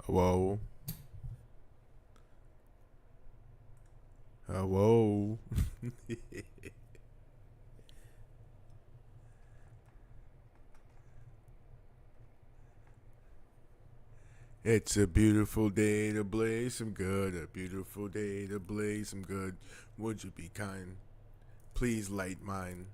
Whoa. Whoa. It's a beautiful day to blaze some good. A beautiful day to blaze some good. Would you be kind? Please light mine.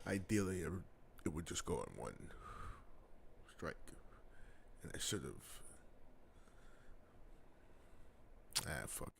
Ideally, it would just go on one strike. And I should have. Fuck it.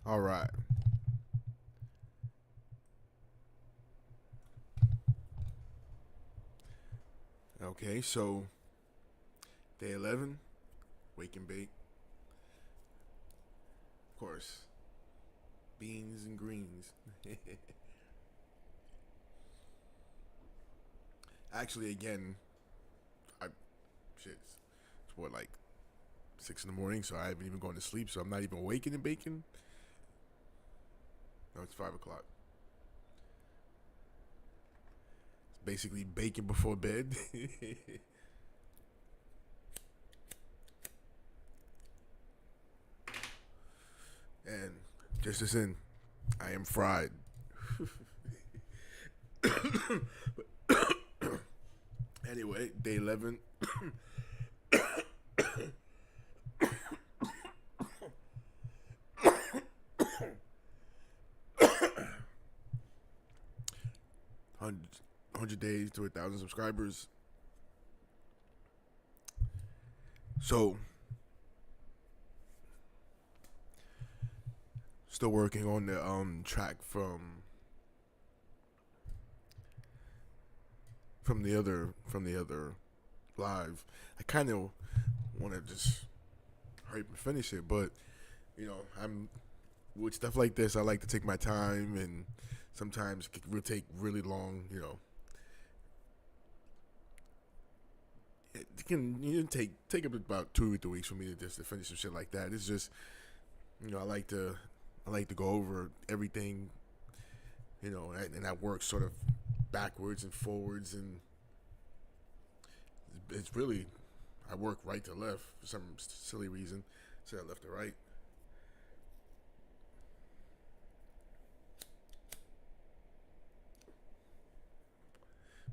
All right. Okay, so day 11, wake and bake. Of course, beans and greens. Actually, again, I it's what, like 6 in the morning, so I haven't even gone to sleep, so I'm not even waking and baking. No, it's 5 o'clock. It's basically baking before bed. And just as in, I am fried. Anyway, day 11. 100 days to 1,000 subscribers. So, still working on the track from the other live. I kind of want to just hurry up and finish it, but I'm with stuff like this. I like to take my time, and sometimes it will take really long. It can take up about 2 or 3 weeks for me to finish some shit like that. It's just I like to go over everything, and I work sort of backwards and forwards, and it's really I work right to left for some silly reason. So I left to right.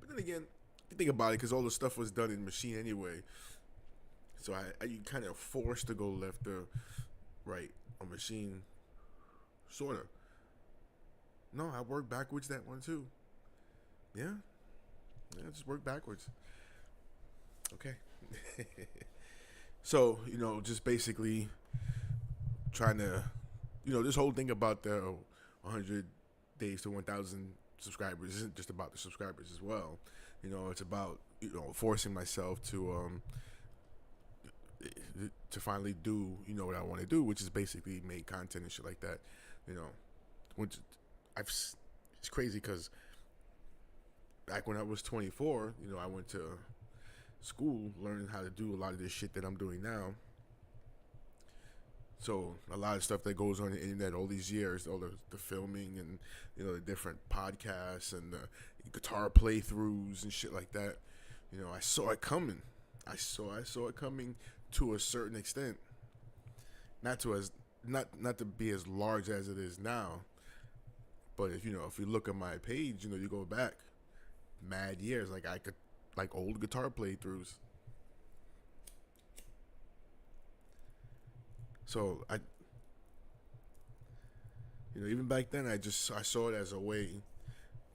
But then again, you think about it, because all the stuff was done in machine anyway. So you kind of forced to go left or right on machine, sorta. No, I worked backwards that one too. Yeah, yeah, just work backwards. Okay. So just basically trying to, this whole thing about the 100 days to 1,000 subscribers isn't just about the subscribers as well. It's about forcing myself to finally do what I want to do, which is basically make content and shit like that. You know, which I've it's crazy because back when I was 24, I went to school learning how to do a lot of this shit that I'm doing now. So a lot of stuff that goes on the internet all these years, all the filming and the different podcasts and the guitar playthroughs and shit like that. I saw it coming. I saw it coming to a certain extent. Not to as not to be as large as it is now. But if you look at my page, you go back mad years, like I could like old guitar playthroughs. So even back then, I saw it as a way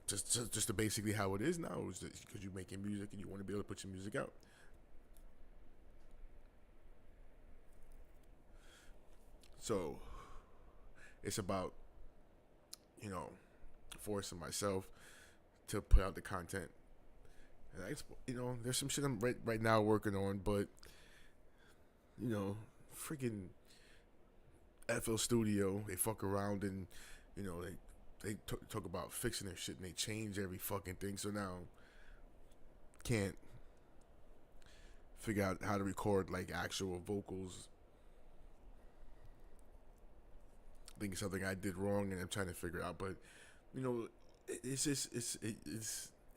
just to basically how it is now, is because you're making music and you want to be able to put your music out. So it's about forcing myself to put out the content. And there's some shit I'm right now working on, but freaking FL Studio, they fuck around and they talk about fixing their shit and they change every fucking thing. So now can't figure out how to record like actual vocals. I think it's something I did wrong and I'm trying to figure it out. But it's just it's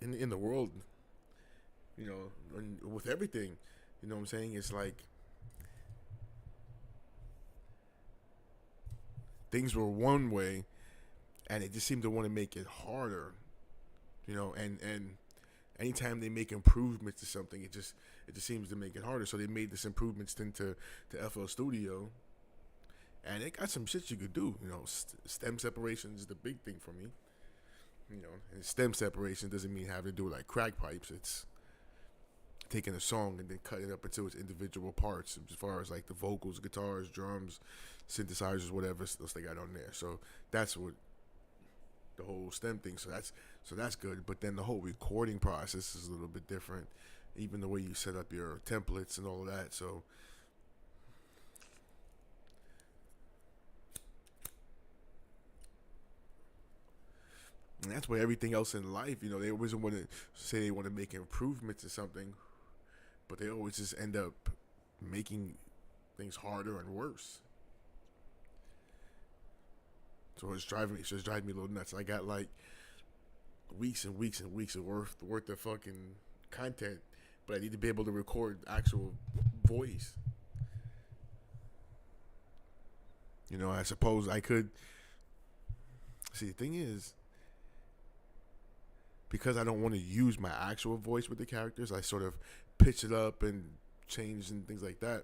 in the world, with everything. What I'm saying? It's like things were one way, and they just seem to want to make it harder. And anytime they make improvements to something, it just seems to make it harder. So they made this improvements into to FL Studio, and it got some shit you could do. Stem separation is the big thing for me. And stem separation doesn't mean having to do it like crack pipes. It's taking a song and then cutting it up into its individual parts, as far as like the vocals, guitars, drums, synthesizers, whatever else they got on there. So that's what the whole stem thing. So that's good. But then the whole recording process is a little bit different. Even the way you set up your templates and all of that. So and that's why everything else in life, they always want to say they want to make improvements to something, but they always just end up making things harder and worse. So it's just driving me a little nuts. I got like weeks and weeks and weeks of worth of fucking content, but I need to be able to record actual voice. I suppose I could. See, the thing is, because I don't want to use my actual voice with the characters, I sort of pitch it up and change and things like that.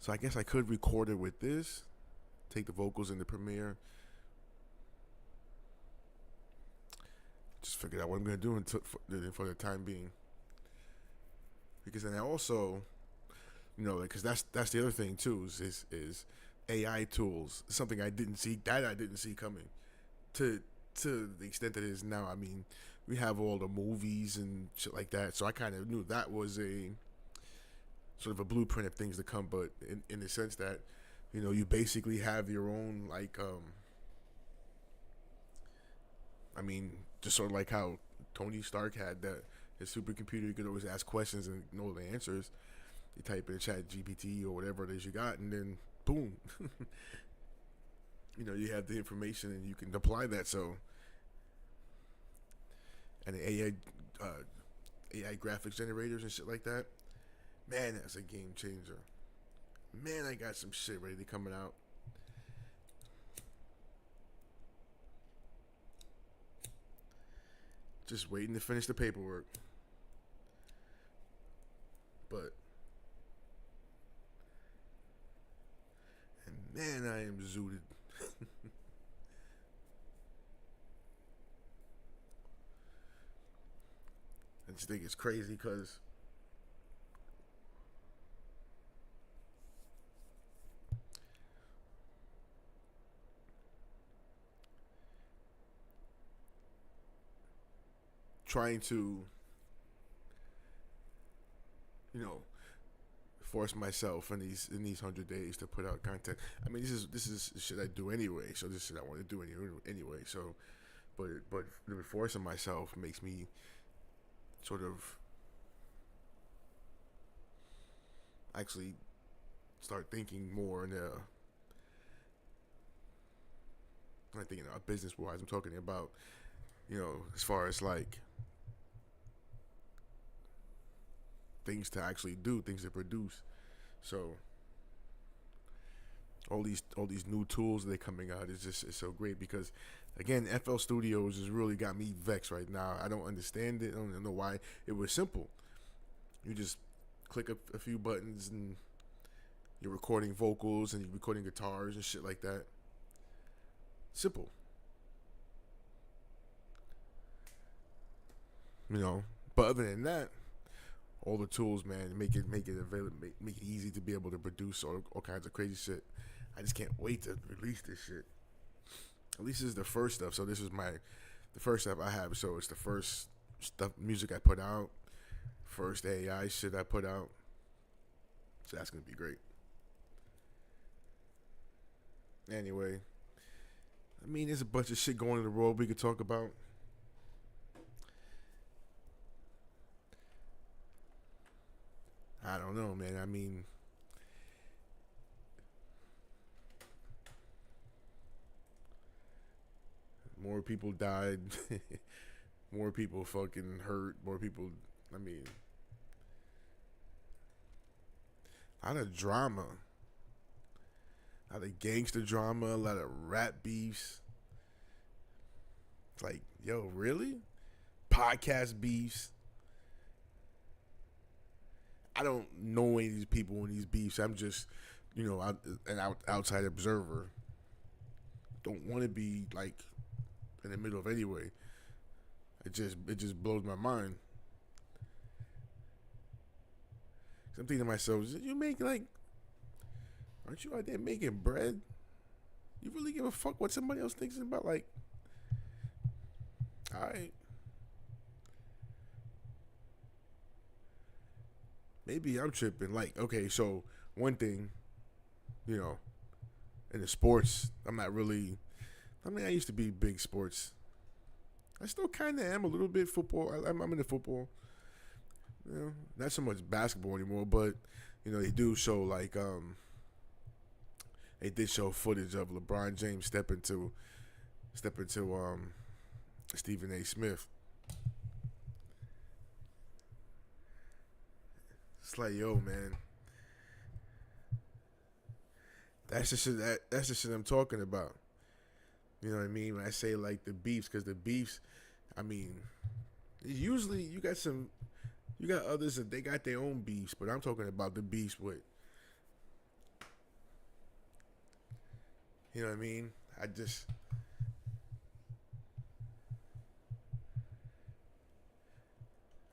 So I guess I could record it with this, take the vocals in the Premiere, just figure out what I'm going to do for the time being. Because then I also, because that's the other thing too, is AI tools. Something I didn't see coming to the extent that it is now. I mean, we have all the movies and shit like that, so I kind of knew that was a sort of a blueprint of things to come. But in the sense that you basically have your own like I mean, just sort of like how Tony Stark had that his supercomputer, you could always ask questions and know the answers. You type in Chat GPT or whatever it is you got, and then boom. You have the information and you can apply that. So, and the AI graphics generators and shit like that. Man, that's a game changer. Man, I got some shit ready to coming out. Just waiting to finish the paperwork. But and man, I am zooted. I just think it's crazy because trying to, you know, force myself in these 100 days to put out content. I mean, this is shit I do anyway. So this is shit I want to do anyway. So, but forcing myself makes me sort of actually start thinking more in a. I'm not thinking business wise. I'm talking about, as far as like things to actually do, things to produce. So all these new tools that are coming out is so great because again, FL Studios has really got me vexed right now. I don't understand it. I don't know why. It was simple. You just click a few buttons and you're recording vocals and you're recording guitars and shit like that. Simple. But other than that, all the tools, man, make it available, make it easy to be able to produce all kinds of crazy shit. I just can't wait to release this shit. At least this is the first stuff. So this is the first stuff I have. So it's the first stuff, music I put out, first AI shit I put out. So that's gonna be great. Anyway, I mean, there's a bunch of shit going in the world we could talk about. I don't know, man. I mean, more people died, more people fucking hurt, more people. I mean, a lot of drama, a lot of gangster drama, a lot of rap beefs. It's like, yo, really? Podcast beefs. I don't know any of these people in these beefs. I'm just, an outside observer. Don't want to be like in the middle of anyway. It just blows my mind. 'Cause I'm thinking to myself, you make like, aren't you out there making bread? You really give a fuck what somebody else thinks about? Like, all right, maybe I'm tripping. Like, okay, so one thing, you know, in the sports, I'm not really. I mean, I used to be big sports. I still kind of am a little bit football. I'm into football. Not so much basketball anymore, but they do show like they did show footage of LeBron James step into Stephen A. Smith. It's like, yo, man, that's the shit. That's the shit I'm talking about. You know what I mean? When I say like the beefs, because the beefs, I mean, usually you got others that they got their own beefs, but I'm talking about the beefs with, you know what I mean?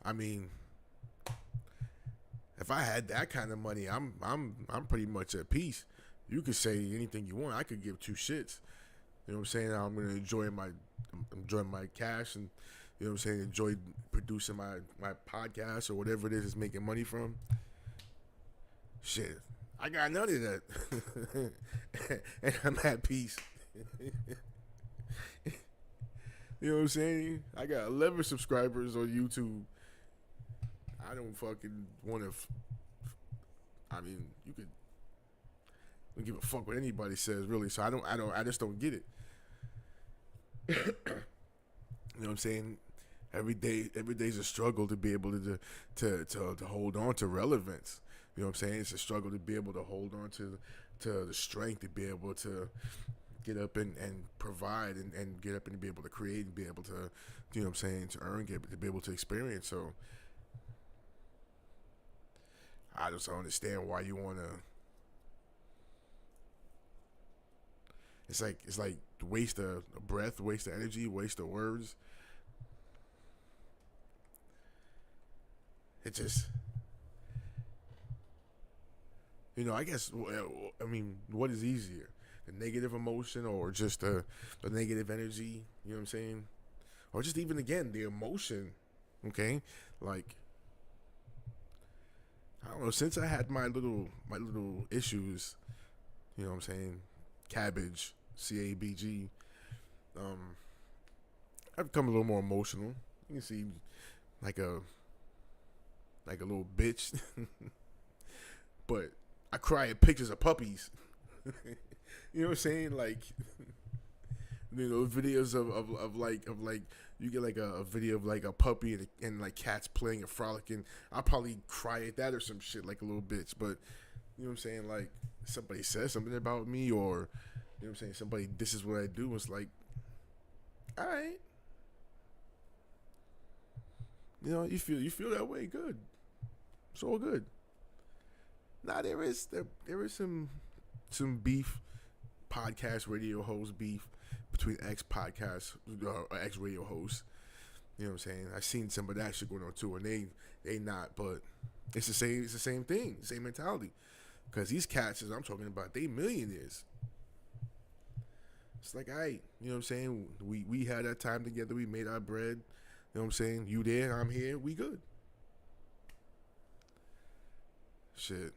I mean, if I had that kind of money, I'm pretty much at peace. You could say anything you want. I could give two shits. You know what I'm saying? I'm gonna enjoy my cash and what I'm saying, enjoy producing my podcast or whatever it is it's making money from. Shit. I got none of that. And I'm at peace. You know what I'm saying? I got 11 subscribers on YouTube. I don't fucking want to. I mean, you could. I don't give a fuck what anybody says, really. So I just don't get it. You know what I'm saying? Every day's a struggle to be able to hold on to relevance. You know what I'm saying? It's a struggle to be able to hold on to the strength to be able to get up and provide and get up and be able to create and be able to, you know what I'm saying, to earn, to be able to experience. So I just don't understand why you want to. It's like waste of breath, waste of energy, waste of words. It just, I guess, I mean, what is easier? The negative emotion or just the negative energy? You know what I'm saying? Or just even, again, the emotion, okay? Like, I don't know, since I had my little issues, you know what I'm saying? Cabbage, CABG, um, I've become a little more emotional. You can see, like a like a little bitch. But I cry at pictures of puppies. You know what I'm saying? Like, videos of like you get like a video of like a puppy and like cats playing and frolicking. I'll probably cry at that or some shit like a little bitch. But you know what I'm saying? Like, somebody says something about me, or you know what I'm saying, somebody, this is what I do. It's like, all right, you feel that way, good. It's all good. Now there is some beef, podcast radio host beef between ex podcast ex radio hosts. You know what I'm saying? I seen some of that shit going on too, and they not, but it's the same thing, same mentality. Because these cats, as I'm talking about, they millionaires. It's like, all right, you know what I'm saying? We had that time together, we made our bread. You know what I'm saying? You there, I'm here, we good. Shit.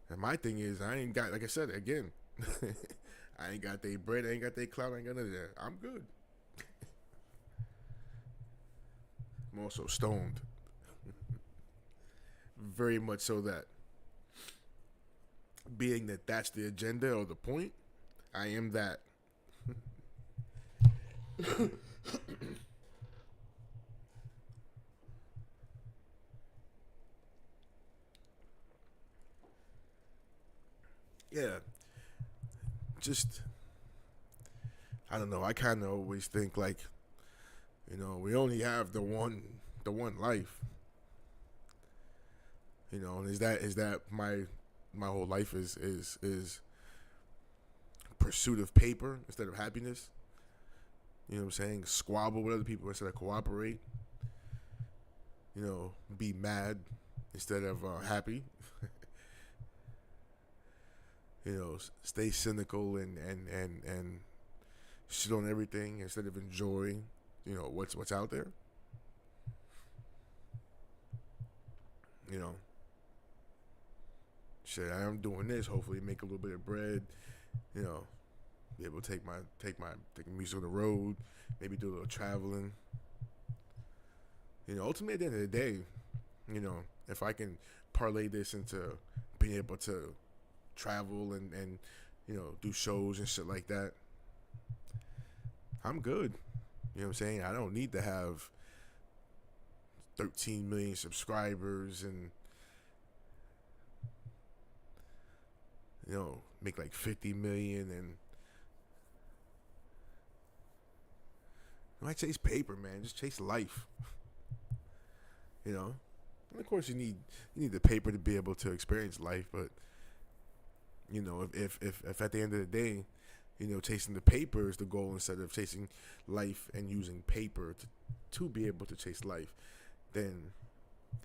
And my thing is, I ain't got, like I said again, I ain't got they bread, I ain't got they clout, I ain't got none of that. I'm good. I'm also stoned. Very much so that, being that that's the agenda or the point, I am that. Yeah, just, I don't know. I kind of always think like, we only have the one life. And is that my whole life is pursuit of paper instead of happiness? You know what I'm saying? Squabble with other people instead of cooperate. Be mad instead of happy. Stay cynical and shit on everything instead of enjoying, what's out there. You know, Shit, I am doing this. Hopefully, make a little bit of bread. You know, be able to take my music on the road. Maybe do a little traveling. Ultimately, at the end of the day, if I can parlay this into being able to travel and do shows and shit like that, I'm good. You know what I'm saying? I don't need to have 13 million subscribers and make like 50 million and I chase paper, man. Just chase life. And of course you need the paper to be able to experience life, but if at the end of the day, chasing the paper is the goal instead of chasing life and using paper to be able to chase life, then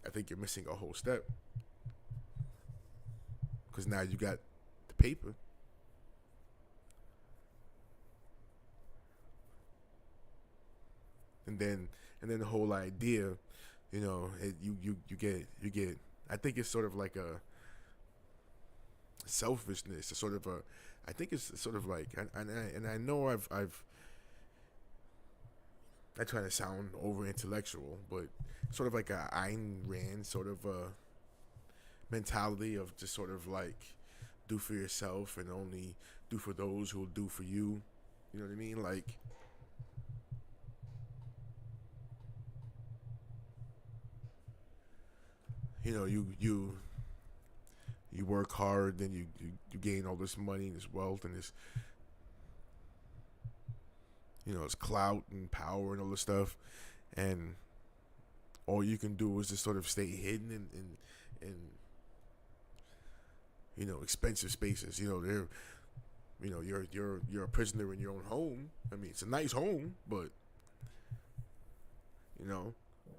I think you're missing a whole step. Because now you got the paper. And then the whole idea, you get. I think it's sort of like a selfishness. It's sort of a. I think it's sort of like, and I know I try to sound over intellectual, but sort of like a Ayn Rand sort of a mentality of just sort of like do for yourself and only do for those who will do for you. You know what I mean? Like, you you work hard, then you gain all this money and this wealth and this, this clout and power and all this stuff, and all you can do is just sort of stay hidden in expensive spaces. They're you're a prisoner in your own home. I mean, it's a nice home, but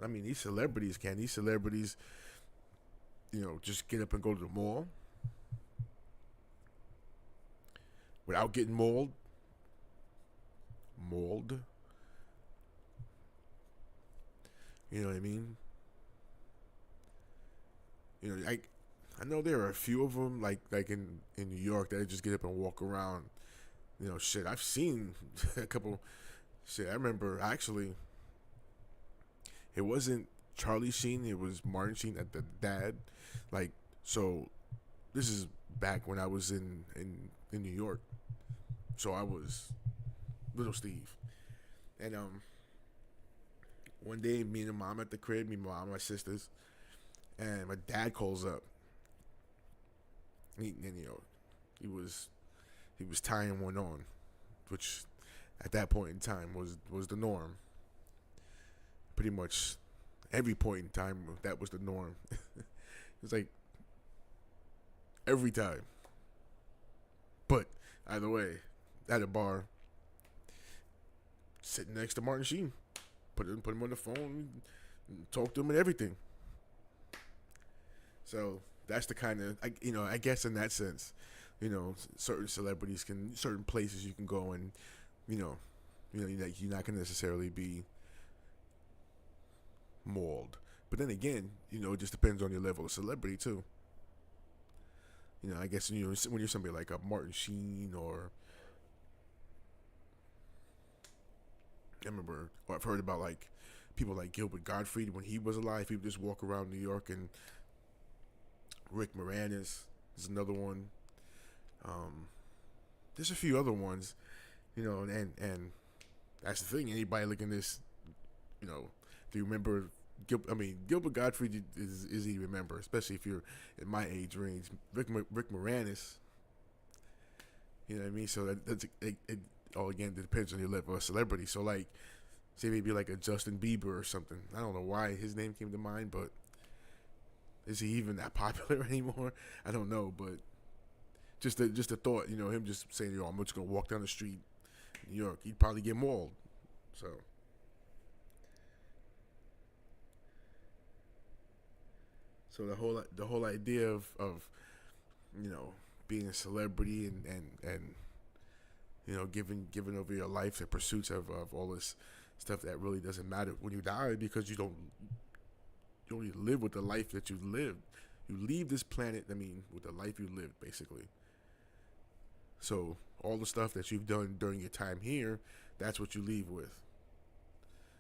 these celebrities just get up and go to the mall without getting mauled. You know what I mean? I know there are a few of them like in New York that just get up and walk around. Shit. I've seen a couple. Shit, I remember actually. It wasn't Charlie Sheen. It was Martin Sheen at the dad. So this is back when I was in New York. So I was little Steve, and one day me and mom at the crib, me, mom, my sisters, and my dad calls up. He was tying one on, which at that point in time was the norm. Pretty much every point in time that was the norm. It was like every time. But either way, at a bar, sitting next to Martin Sheen, put him on the phone, talk to him and everything. So that's the kind of I guess in that sense, certain celebrities certain places you can go and you're not gonna necessarily be mauled. But then again, it just depends on your level of celebrity too. I guess when you're somebody like a Martin Sheen or I've heard about like people like Gilbert Gottfried when he was alive. He would just walk around New York, and Rick Moranis is another one. There's a few other ones, and that's the thing. Anybody looking this, do you remember? Gilbert Gottfried is easy to remember, especially if you're in my age range. Rick Moranis, you know what I mean? So that's it all again, it depends on your level of celebrity. So like, say maybe like a Justin Bieber or something. I don't know why his name came to mind, but is he even that popular anymore? I don't know, but just a thought, him just saying, I'm just gonna walk down the street in New York, he'd probably get mauled. So the whole idea of being a celebrity and giving over your life to pursuits of all this stuff that really doesn't matter when you die, because you don't only live with the life that you lived. You leave this planet, with the life you lived, basically. So all the stuff that you've done during your time here, that's what you leave with.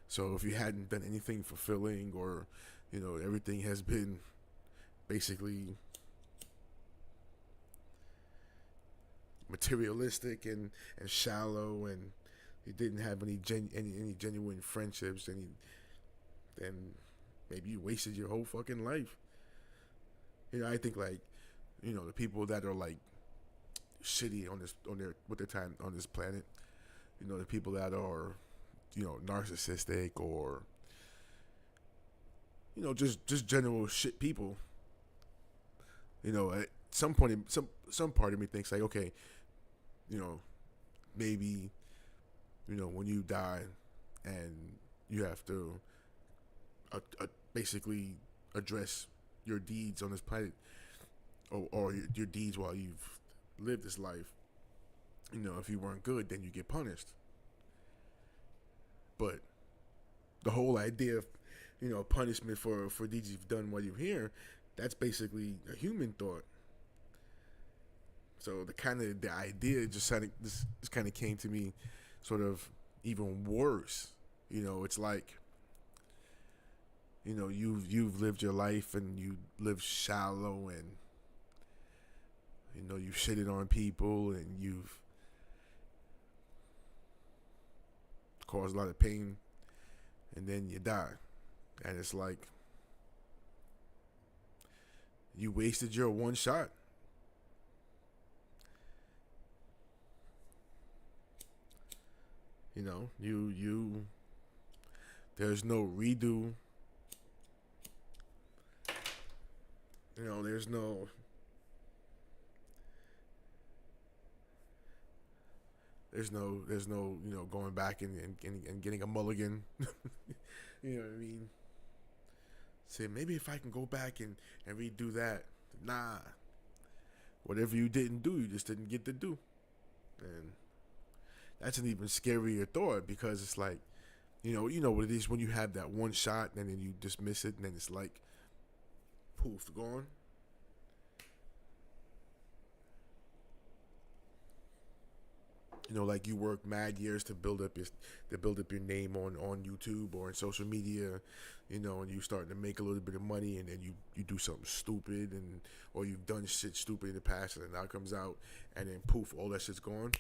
So if you hadn't done anything fulfilling, or everything has been basically materialistic and shallow, and you didn't have any genuine friendships, then maybe you wasted your whole fucking life. I think like the people that are like shitty with their time on this planet, the people that are narcissistic, or just general shit people. At some point, some part of me thinks like, okay, maybe, when you die and you have to basically address your deeds on this planet, or your deeds while you've lived this life. If you weren't good, then you get punished. But the whole idea of, punishment for deeds you've done while you're here, that's basically a human thought. So the idea just kind of came to me sort of even worse. It's like, you've lived your life and you live shallow, and you've shitted on people, and you've caused a lot of pain, and then you die. And it's like, you wasted your one shot. you there's no redo. There's no going back and getting a mulligan. You know what I mean? Say maybe if I can go back and redo that. Nah. Whatever you didn't do, you just didn't get to do. And that's an even scarier thought, because it's like, you know what it is when you have that one shot and then you just miss it, and then it's like poof, gone. Like you work mad years to build up your name on YouTube or in social media, and you starting to make a little bit of money, and then you do something stupid, and or you've done shit stupid in the past, and then now it comes out, and then poof, all that shit's gone.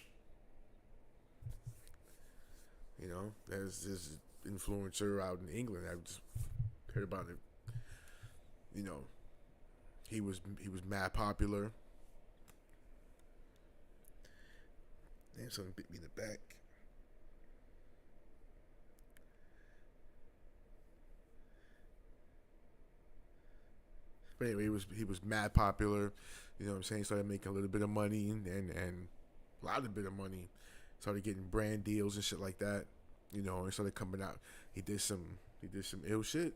There's this influencer out in England. I just heard about it. You know, he was mad popular. Damn, something bit me in the back. But anyway, he was mad popular. You know what I'm saying? Started making a little bit of money, and a lot of bit of money. Started getting brand deals and shit like that. And started coming out. He did some ill shit.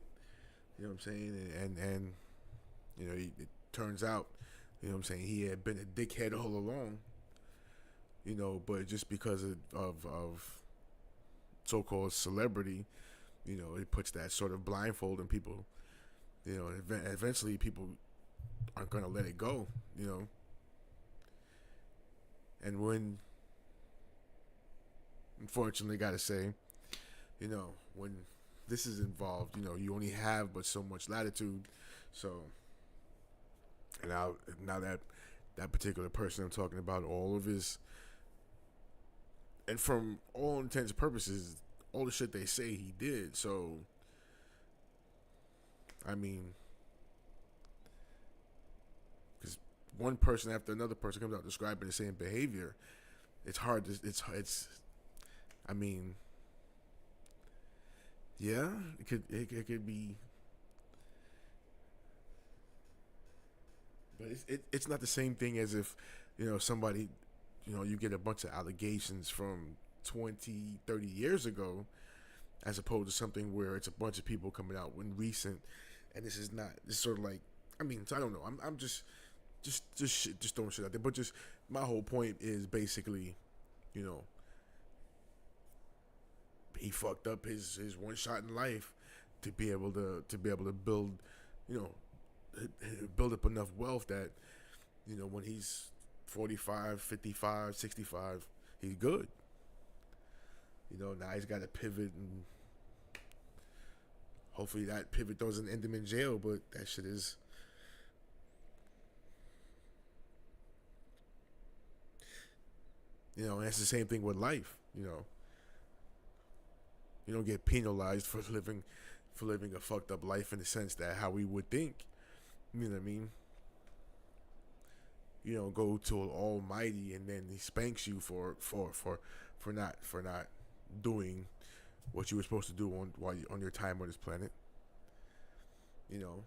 You know what I'm saying? And it turns out, what I'm saying, he had been a dickhead all along. But just because of so-called celebrity, it puts that sort of blindfold on people. Eventually people aren't gonna let it go. And when, unfortunately, gotta say, when this is involved, you only have but so much latitude. So, and now that particular person I'm talking about, all of his, and from all intents and purposes, all the shit they say he did. So, I mean, because one person after another person comes out describing the same behavior, it's hard to, it's, I mean, yeah, it could be, but it's not the same thing as if, somebody, you get a bunch of allegations from 20, 30 years ago, as opposed to something where it's a bunch of people coming out when recent, and this is not, this sort of like, I mean, so I don't know, I'm just throwing shit out there, but just my whole point is basically, you know, he fucked up his one shot in life to be able to build, you know, build up enough wealth that, when he's 45, 55, 65, he's good. Now he's got to pivot, and hopefully that pivot doesn't end him in jail, but that shit is, and that's the same thing with life. You don't get penalized for living a fucked up life in the sense that how we would think. You know what I mean? You don't go to an almighty and then he spanks you for not doing what you were supposed to do on your time on this planet. You know,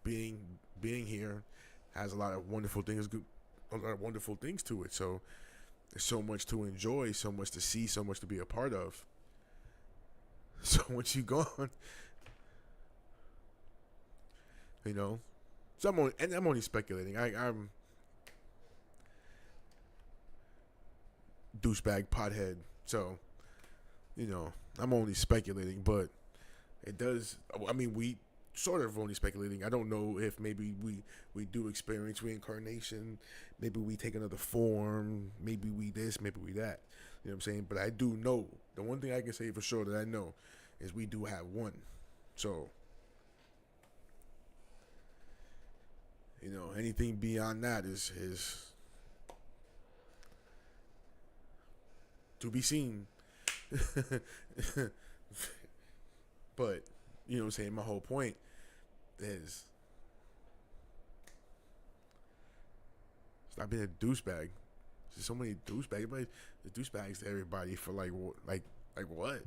being here has a lot of wonderful things, a lot of wonderful things to it. So there's so much to enjoy, so much to see, so much to be a part of. So once you're gone, you know. So I'm only speculating. I'm douchebag pothead. So, I'm only speculating, but it does. I mean, we sort of only speculating. I don't know if maybe we do experience reincarnation. Maybe we take another form. Maybe we this. Maybe we that. You know what I'm saying? But I do know, the one thing I can say for sure that I know is we do have one. So, anything beyond that is to be seen. But, you know what I'm saying? My whole point is stop being a douchebag. There's so many douchebags. Everybody, the douchebags to everybody for like what?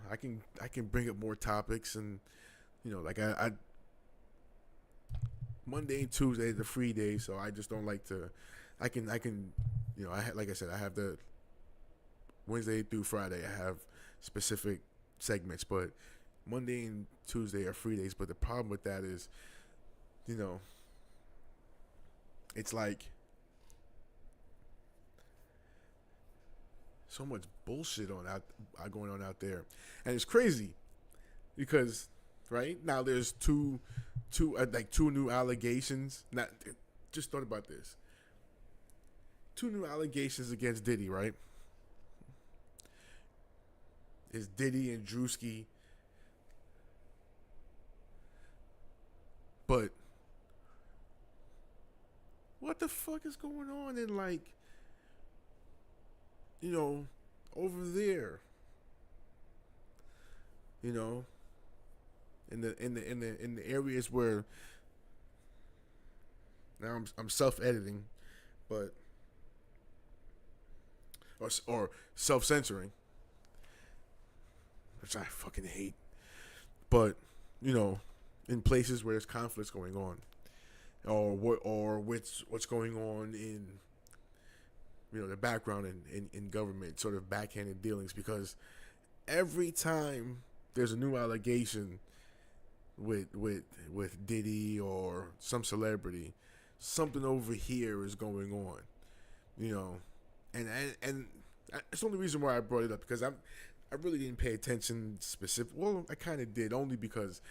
I can bring up more topics and like I Monday and Tuesday the free day, so I just don't like to. I can like I said, I have the Wednesday through Friday. I have specific segments, but Monday and Tuesday are free days. But the problem with that is, you know, it's like so much bullshit going on out there, and it's crazy because right now there's two new allegations. Not just thought about this. Two new allegations against Diddy, right? Is Diddy and Drewski, but what the fuck is going on in you know over there? You know, in the areas where now I'm self editing, but or self censoring, which I fucking hate. But in places where there's conflicts going on, or what's going on in the background in government, sort of backhanded dealings, because every time there's a new allegation with Diddy or some celebrity, something over here is going on, and it's the only reason why I brought it up, because I really didn't pay attention specific. Well, I kind of did, only because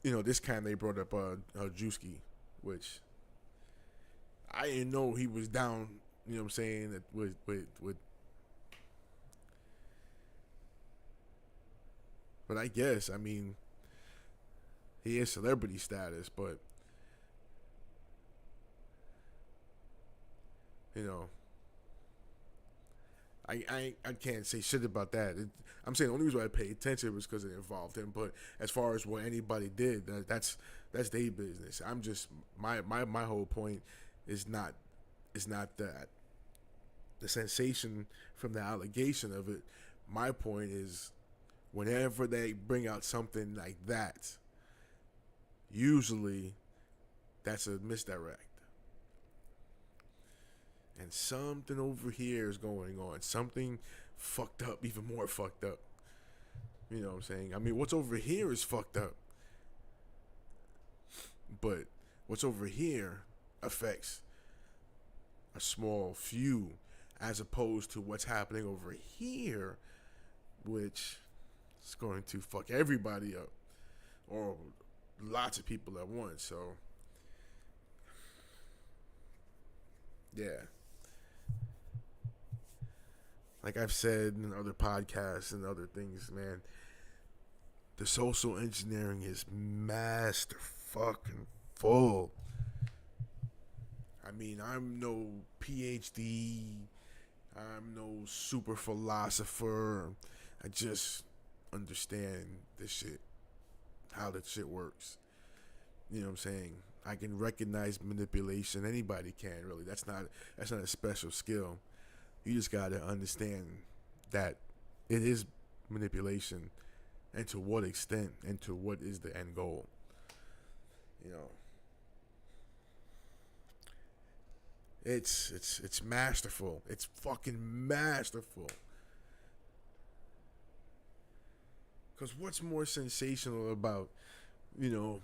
this time they brought up Drewski, which I didn't know he was down. You know what I'm saying? That with but I guess, I mean, he is celebrity status, but you know, I can't say shit about that. I'm saying the only reason why I paid attention was because it involved him. But as far as what anybody did, that's their business. I'm just my whole point is not that the sensation from the allegation of it. My point is, whenever they bring out something like that, usually that's a misdirect. And something over here is going on. Something fucked up, even more fucked up. You know what I'm saying? I mean, what's over here is fucked up. But what's over here affects a small few, as opposed to what's happening over here, which is going to fuck everybody up. Or lots of people at once. So, yeah. Like I've said in other podcasts and other things, man, the social engineering is master fucking full. I mean, I'm no PhD, I'm no super philosopher. I just understand this shit, how that shit works. You know what I'm saying? I can recognize manipulation. Anybody can, really. That's not a special skill. You just gotta understand that it is manipulation, and to what extent, and to what is the end goal. It's masterful. It's fucking masterful. Because what's more sensational about, one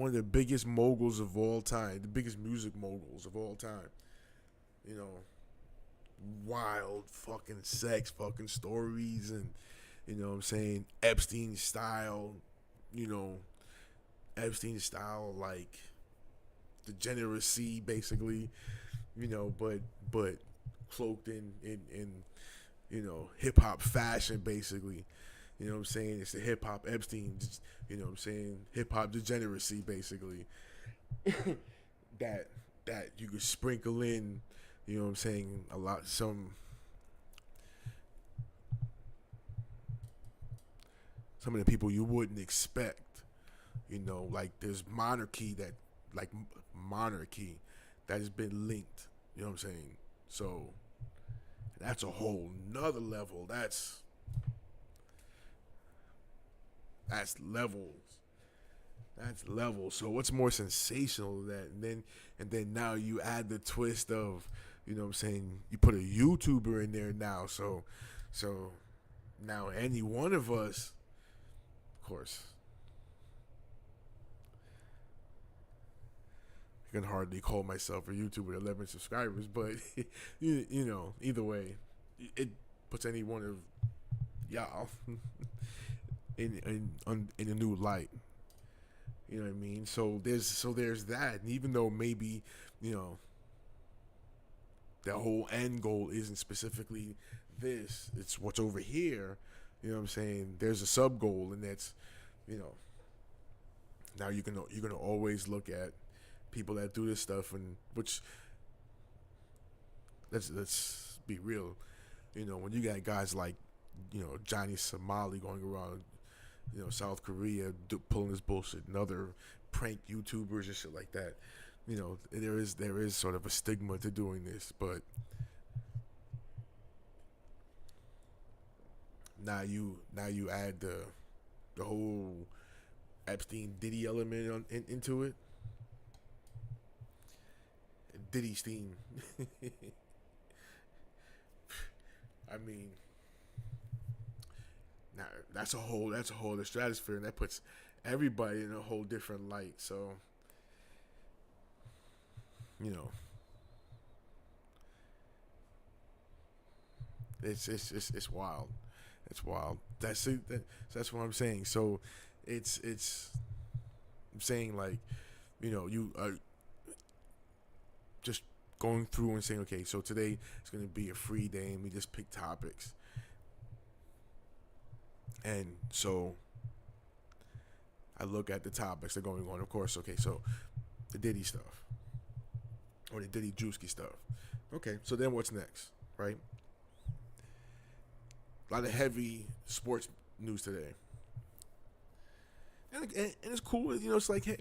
of the biggest moguls of all time, the biggest music moguls of all time, you know, wild fucking sex fucking stories, and what I'm saying, you know, Epstein style, like degeneracy basically, but cloaked in hip hop fashion basically. You know what I'm saying? It's the hip hop Epstein, what I'm saying, hip hop degeneracy basically. that you could sprinkle in, what I'm saying, some of the people you wouldn't expect. Like there's monarchy like monarchy that has been linked. You know what I'm saying? So that's a whole nother level. That's levels. That's levels. So what's more sensational than that? And then now you add the twist of, you know what I'm saying, you put a YouTuber in there now. So now any one of us, of course, I can hardly call myself a YouTuber with 11 subscribers, but you know, either way, it puts any one of y'all in a new light. You know what I mean? So there's that, and even though maybe, you know, the whole end goal isn't specifically this, it's what's over here. You know what I'm saying? There's a sub goal, and that's, you know, now you're gonna always look at people that do this stuff, and which, let's be real, you know, when you got guys like, you know, Johnny Somali going around, you know, South Korea pulling this bullshit, and other prank YouTubers and shit like that. You know, there is sort of a stigma to doing this, but now you add the whole Epstein Diddy element into it. Diddy Steen. I mean, now that's a whole other stratosphere, and that puts everybody in a whole different light. So, you know, it's wild. It's wild. That's it. That's what I'm saying. So, it's I'm saying, like, you know, you are just going through and saying, okay, so today it's gonna be a free day, and we just pick topics. And so I look at the topics that are going on. Of course, okay, so the Diddy stuff, or the Diddy Drewski stuff. Okay, so then what's next, right? A lot of heavy sports news today, and it's cool. You know, it's like, hey,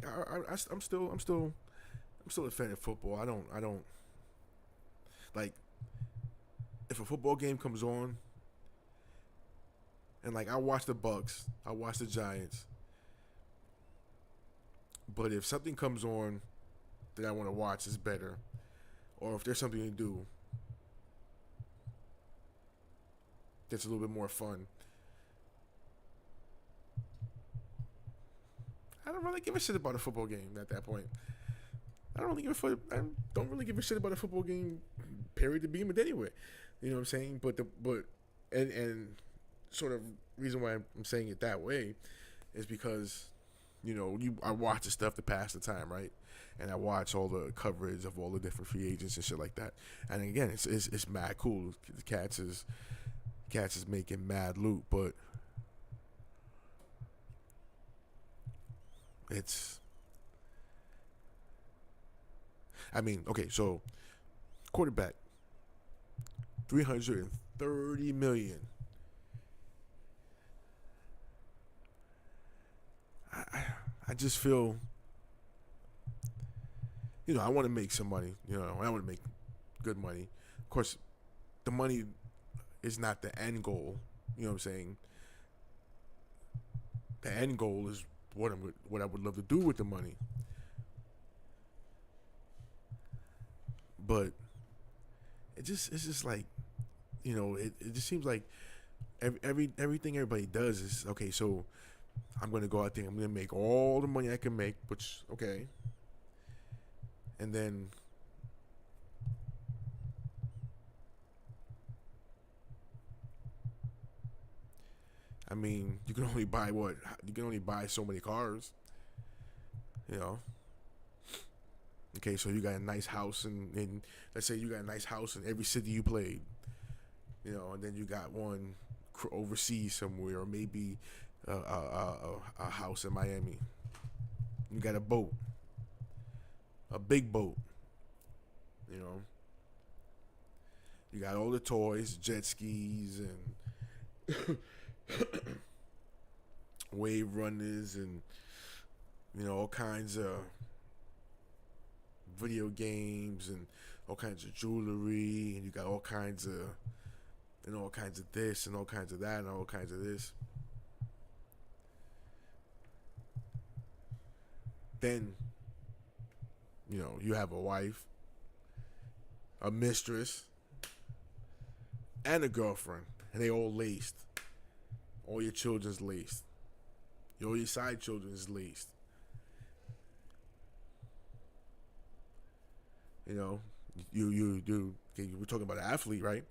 I'm still a fan of football. I don't like, if a football game comes on, and like, I watch the Bucks, I watch the Giants, but if something comes on that I want to watch is better, or if there's something to do that's a little bit more fun, I don't really give a shit about a football game at that point. I don't really give a shit about a football game. Period, to begin with, anyway. You know what I'm saying? And sort of reason why I'm saying it that way is because, you know, I watch the stuff to pass the time, right? And I watch all the coverage of all the different free agents and shit like that. And again, it's mad cool. The Cats is making mad loot, but it's, I mean, okay, so quarterback, 330 million. I just feel, you know, I want to make some money. You know, I want to make good money. Of course, the money is not the end goal. You know what I'm saying? The end goal is what I would love to do with the money. But it's just like, you know, it just seems like everything everybody does is, okay, so I'm gonna go out there, I'm gonna make all the money I can make, which, okay, and then I mean, you can only buy what, you can only buy so many cars, you know. Okay, so you got a nice house, and let's say you got a nice house in every city you played, you know, and then you got one overseas somewhere, or maybe a house in Miami. You got a boat, a big boat, you know. You got all the toys, jet skis, and wave runners, and, you know, all kinds of video games and all kinds of jewelry, and you got all kinds of this and all kinds of that and all kinds of this. Then, you have a wife, a mistress, and a girlfriend, and they all laced. All your children's laced. All your side children's laced. You do. Okay, we're talking about an athlete, right?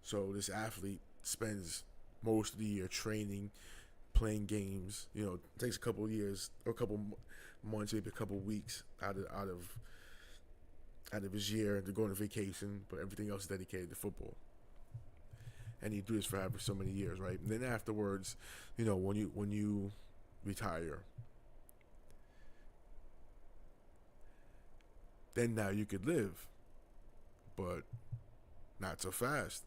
So this athlete spends most of the year training, playing games. It takes a couple of years or a couple months, maybe a couple of weeks out of his year to go on a vacation, but everything else is dedicated to football. And you do this for so many years, right? And then afterwards, when you retire, then now you could live, but not so fast.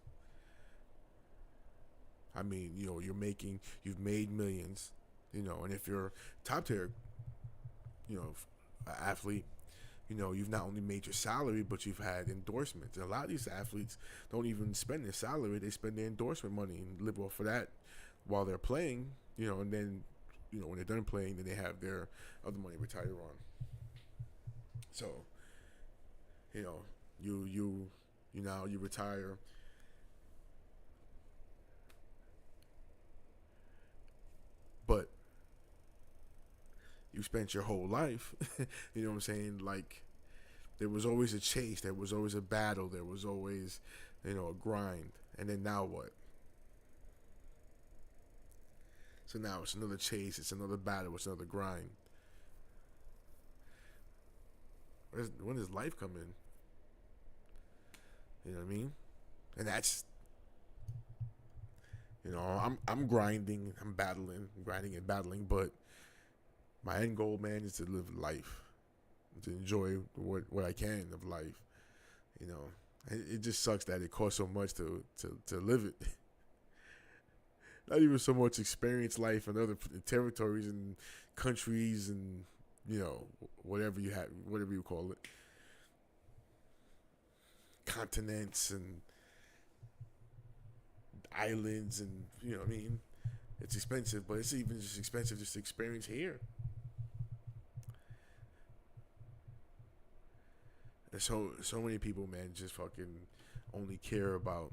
I mean, you've made millions, and if you're top tier, athlete, you've not only made your salary, but you've had endorsements. And a lot of these athletes don't even spend their salary; they spend their endorsement money and live off of that while they're playing. And then, when they're done playing, then they have their other money retired on. So, you retire. But you spent your whole life, you know what I'm saying? Like, there was always a chase, there was always a battle, there was always, a grind. And then now what? So now it's another chase, it's another battle, it's another grind. When does life come in? You know what I mean? And that's, I'm grinding, grinding and battling, but my end goal, man, is to live life, to enjoy what I can of life. It just sucks that it costs so much to live it. Not even so much experience life in other territories and countries and whatever you call it, continents and islands, and what I mean. It's expensive, but it's even just expensive just to experience here. And so many people, man, just fucking only care about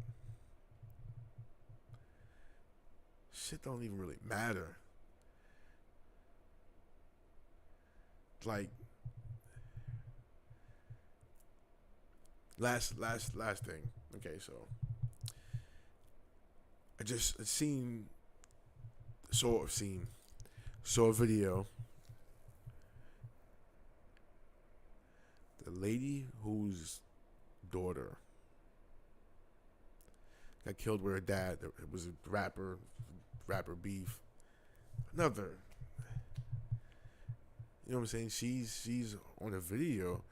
shit. Don't even really matter. Like, last thing. Okay, so I just saw a video. The lady whose daughter got killed with her dad. It was a rapper beef. Another, what I'm saying? She's on a video,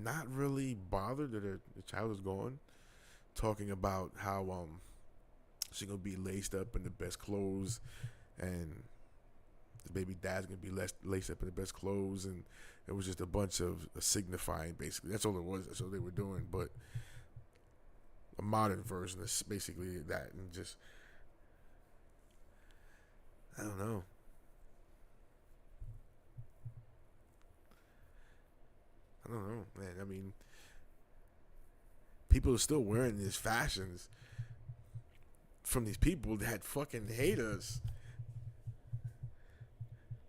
not really bothered that the child is gone, talking about how she's gonna be laced up in the best clothes, and the baby dad's gonna be laced up in the best clothes, and it was just a bunch of signifying, basically. That's all it was. That's all they were doing. But a modern version is basically that, and just, I don't know. Man. I mean, people are still wearing these fashions from these people that fucking hate us.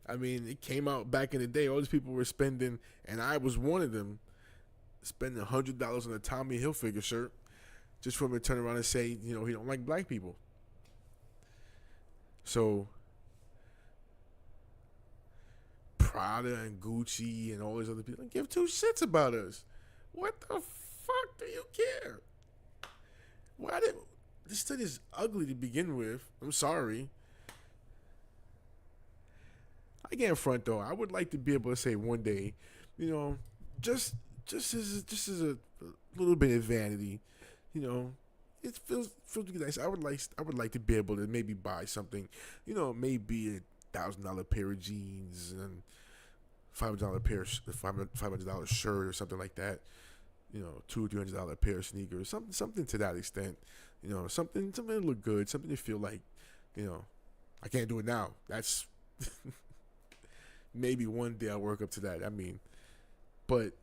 I mean, it came out back in the day. All these people were spending, and I was one of them, spending $100 on a Tommy Hilfiger shirt just for him to turn around and say, he don't like black people. So Prada and Gucci and all these other people don't give two shits about us. What the fuck do you care? This thing is ugly to begin with. I'm sorry. I can't front though. I would like to be able to say one day, just as a little bit of vanity, it feels nice. I would like to be able to maybe buy something, maybe $1,000 pair of jeans and $500 pair, $500 shirt or something like that. You know, $200-300 pair of sneakers, something to that extent. You know, something to look good, something to feel like, you know, I can't do it now. That's maybe one day I'll work up to that. I mean, but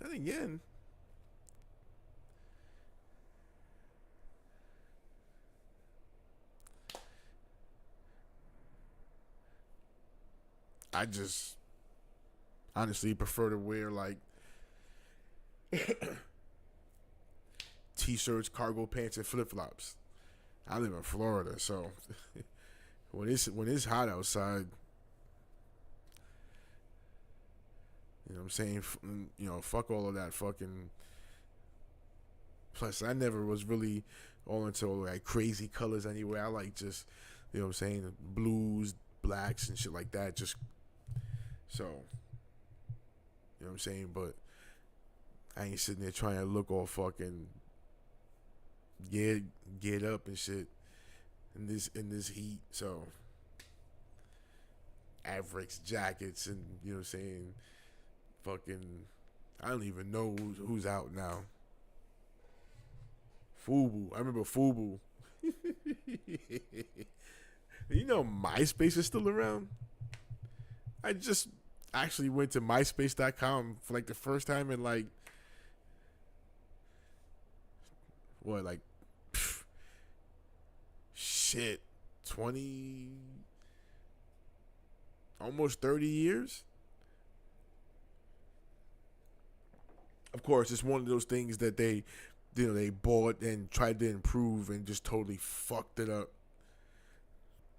then again, I just honestly prefer to wear like t-shirts, cargo pants, and flip flops. I live in Florida, so when it's hot outside, you know what I'm saying? You know, fuck all of that fucking. Plus, I never was really all into like crazy colors anyway. I like just, you know what I'm saying, blues, blacks, and shit like that. Just so, you know what I'm saying? But I ain't sitting there trying to look all fucking get up and shit in this heat. So Avirex jackets and, you know what I'm saying, fucking, I don't even know who's out now. Fubu. I remember Fubu. You know MySpace is still around? I just actually went to MySpace.com for like the first time in like, what, like, shit, 20, almost 30 years? Of course, it's one of those things that they bought and tried to improve and just totally fucked it up.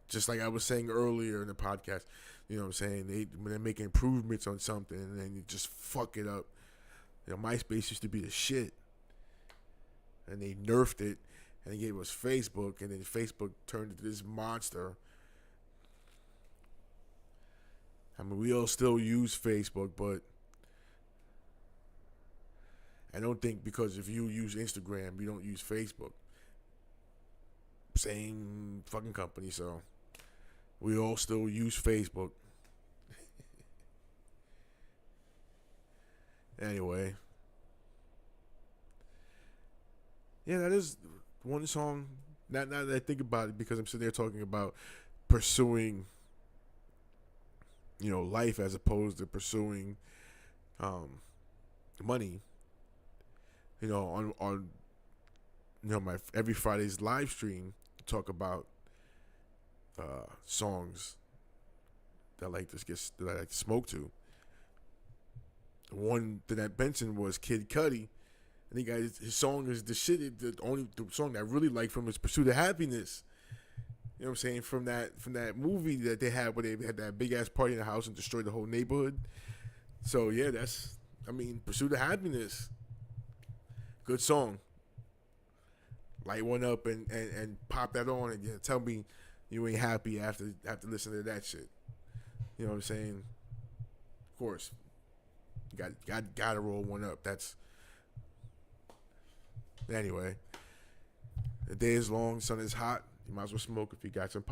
Just like I was saying earlier in the podcast, you know what I'm saying? When they make improvements on something and then you just fuck it up. You know, MySpace used to be the shit. And they nerfed it and they gave us Facebook, and then Facebook turned into this monster. I mean, we all still use Facebook, but I don't think because if you use Instagram, you don't use Facebook. Same fucking company, so we all still use Facebook. Anyway. Yeah, that is one song. Now that I think about it, because I'm sitting there talking about pursuing, you know, life as opposed to pursuing money. You know, on you know, my every Friday's live stream, talk about songs that I like to smoke to. One that I mentioned was Kid Cudi. I think his song is the shit. The song that I really like from his Pursuit of Happiness. You know what I'm saying? From that movie that they had where they had that big ass party in the house and destroyed the whole neighborhood. So yeah, Pursuit of Happiness. Good song. Light one up and pop that on and tell me you ain't happy after listening to that shit. You know what I'm saying? Of course. You gotta roll one up. That's anyway. The day is long, sun is hot. You might as well smoke if you got some pot.